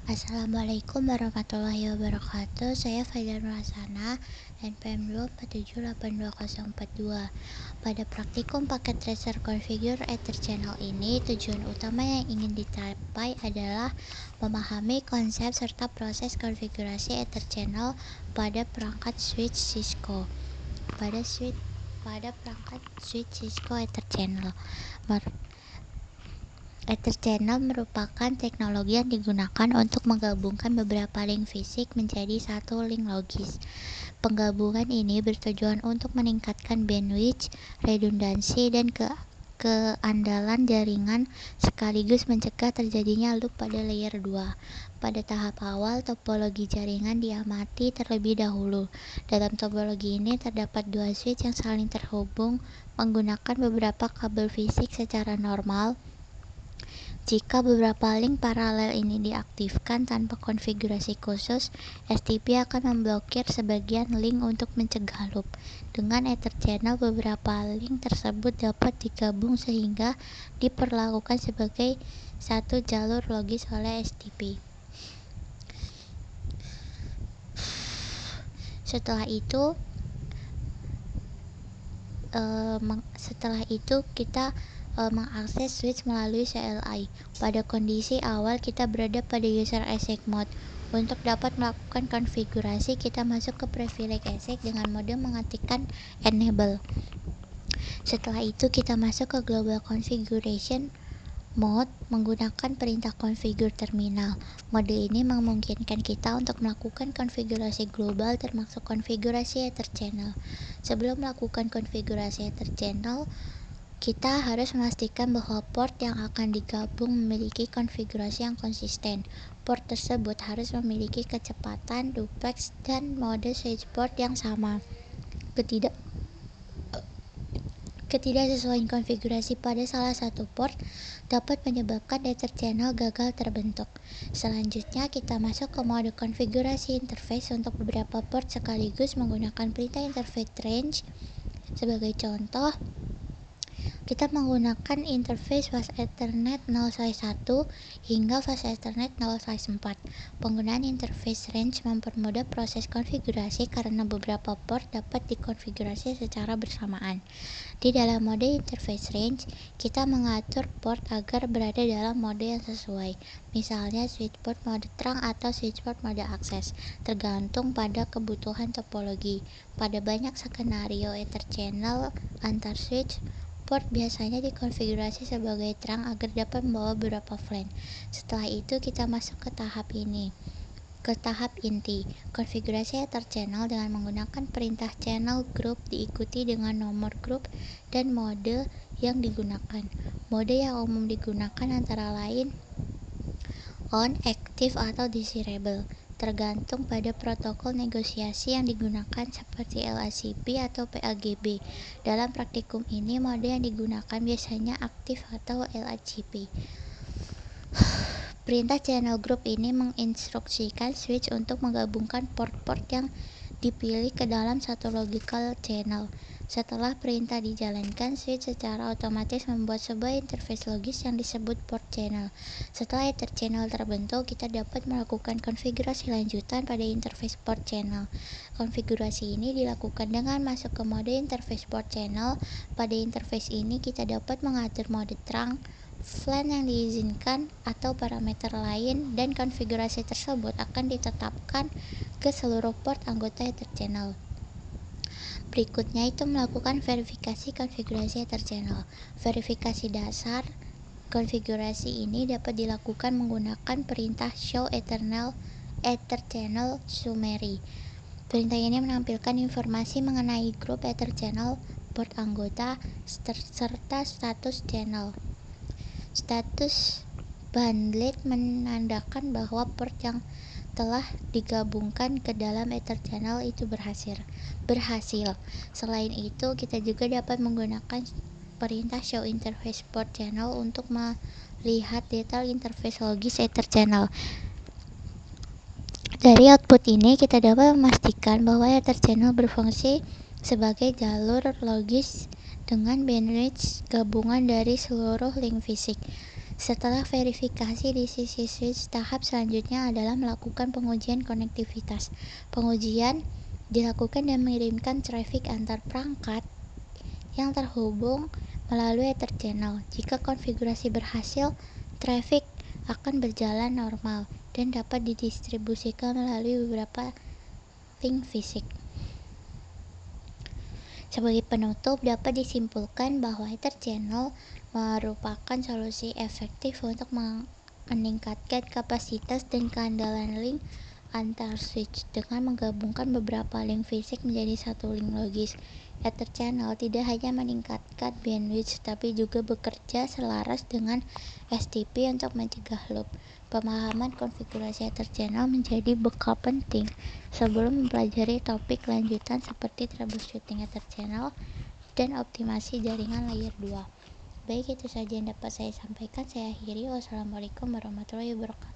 Assalamualaikum warahmatullahi wabarakatuh. Saya Faidan Rasana, NPM 2478242. Pada praktikum paket tracer configure Ether channel ini, tujuan utama yang ingin dicapai adalah memahami konsep serta proses konfigurasi Ether channel pada perangkat switch Cisco. Pada perangkat switch Cisco Ether channel. Ether channel merupakan teknologi yang digunakan untuk menggabungkan beberapa link fisik menjadi satu link logis. Penggabungan ini bertujuan untuk meningkatkan bandwidth, redundansi, dan keandalan jaringan sekaligus mencegah terjadinya loop pada layer 2. Pada tahap awal, topologi jaringan diamati terlebih dahulu. Dalam topologi ini terdapat dua switch yang saling terhubung menggunakan beberapa kabel fisik secara normal. Jika beberapa link paralel ini diaktifkan tanpa konfigurasi khusus, STP akan memblokir sebagian link untuk mencegah loop. Dengan Ether channel, beberapa link tersebut dapat digabung sehingga diperlakukan sebagai satu jalur logis oleh STP. Setelah itu kita mengakses switch melalui CLI. Pada kondisi awal kita berada pada user ASIC mode. Untuk dapat melakukan konfigurasi, kita masuk ke privilege ASIC dengan mode mengetikkan enable. Setelah itu kita masuk ke global configuration mode menggunakan perintah configure terminal. Mode ini memungkinkan kita untuk melakukan konfigurasi global termasuk konfigurasi Ether channel. Sebelum melakukan konfigurasi Ether channel, kita harus memastikan bahwa port yang akan digabung memiliki konfigurasi yang konsisten. Port tersebut harus memiliki kecepatan duplex dan mode switchport yang sama. Ketidaksesuaian konfigurasi pada salah satu port dapat menyebabkan Ether channel gagal terbentuk. Selanjutnya, kita masuk ke mode konfigurasi interface untuk beberapa port sekaligus menggunakan perintah interface range. Sebagai contoh, kita menggunakan interface fast Ethernet 0/1 hingga fast Ethernet 0/4. Penggunaan interface range mempermudah proses konfigurasi karena beberapa port dapat dikonfigurasi secara bersamaan. Di dalam mode interface range, kita mengatur port agar berada dalam mode yang sesuai, misalnya switchport mode terang atau switchport mode akses, tergantung pada kebutuhan topologi. Pada banyak skenario Ether channel antar switch, port biasanya dikonfigurasi sebagai terang agar dapat membawa beberapa VLAN. Setelah itu kita masuk ke tahap inti, konfigurasi Ether channel dengan menggunakan perintah channel group diikuti dengan nomor grup dan mode yang digunakan. Mode yang umum digunakan antara lain on, active, atau desirable, tergantung pada protokol negosiasi yang digunakan seperti LACP atau PAGB. Dalam praktikum ini, mode yang digunakan biasanya aktif atau LACP. Perintah channel group ini menginstruksikan switch untuk menggabungkan port-port yang dipilih ke dalam satu logical channel. Setelah perintah dijalankan, switch secara otomatis membuat sebuah interface logis yang disebut port channel. Setelah Ether channel terbentuk, kita dapat melakukan konfigurasi lanjutan pada interface port channel. Konfigurasi ini dilakukan dengan masuk ke mode interface port channel. Pada interface ini, kita dapat mengatur mode terang, VLAN yang diizinkan, atau parameter lain, dan konfigurasi tersebut akan ditetapkan ke seluruh port anggota Ether channel. Berikutnya itu melakukan verifikasi konfigurasi Ether channel. Verifikasi dasar konfigurasi ini dapat dilakukan menggunakan perintah show Ether channel summary. Perintah ini menampilkan informasi mengenai grup Ether channel, port anggota, serta status channel. Status bundled menandakan bahwa port yang telah digabungkan ke dalam Ether channel itu berhasil. Selain itu, kita juga dapat menggunakan perintah show interface port channel untuk melihat detail interface logis Ether channel. Dari output ini, kita dapat memastikan bahwa Ether channel berfungsi sebagai jalur logis dengan bandwidth gabungan dari seluruh link fisik. Setelah verifikasi di sisi switch, tahap selanjutnya adalah melakukan pengujian konektivitas. Pengujian dilakukan dan mengirimkan traffic antar perangkat yang terhubung melalui Ether channel. Jika konfigurasi berhasil, traffic akan berjalan normal dan dapat didistribusikan melalui beberapa link fisik. Sebagai penutup, dapat disimpulkan bahwa Ether channel merupakan solusi efektif untuk meningkatkan kapasitas dan keandalan link antar switch. Dengan menggabungkan beberapa link fisik menjadi satu link logis, Ether channel tidak hanya meningkatkan bandwidth tapi juga bekerja selaras dengan STP untuk mencegah loop. Pemahaman konfigurasi Ether channel menjadi bekal penting sebelum mempelajari topik lanjutan seperti troubleshooting Ether channel dan optimasi jaringan layer 2. Baik, itu saja yang dapat saya sampaikan. Saya akhiri. Wassalamualaikum warahmatullahi wabarakatuh.